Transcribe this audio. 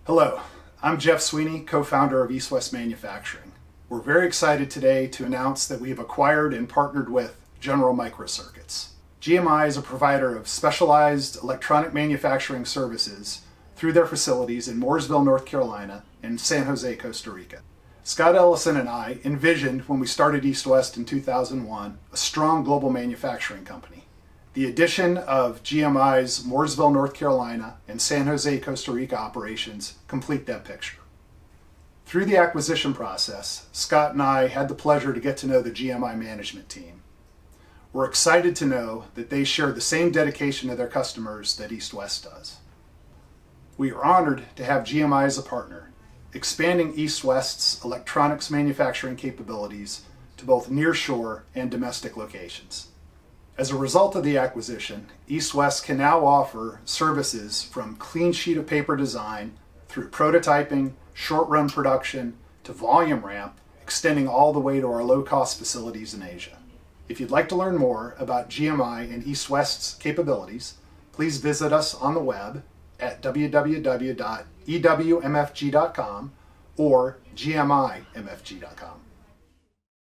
Hello, I'm Jeff Sweeney, co-founder of East West Manufacturing. We're very excited today to announce that we have acquired and partnered with General Microcircuits. GMI is a provider of specialized electronic manufacturing services through their facilities in Mooresville, North Carolina and San Jose, Costa Rica. Scott Ellison and I envisioned when we started East West in 2001 a strong global manufacturing company. The addition of GMI's Mooresville, North Carolina and San Jose, Costa Rica operations complete that picture. Through the acquisition process, Scott and I had the pleasure to get to know the GMI management team. We're excited to know that they share the same dedication to their customers that East West does. We are honored to have GMI as a partner, expanding East West's electronics manufacturing capabilities to both nearshore and domestic locations. As a result of the acquisition, East West can now offer services from clean sheet of paper design through prototyping, short-run production, to volume ramp, extending all the way to our low-cost facilities in Asia. If you'd like to learn more about GMI and East West's capabilities, please visit us on the web at www.ewmfg.com or gmimfg.com.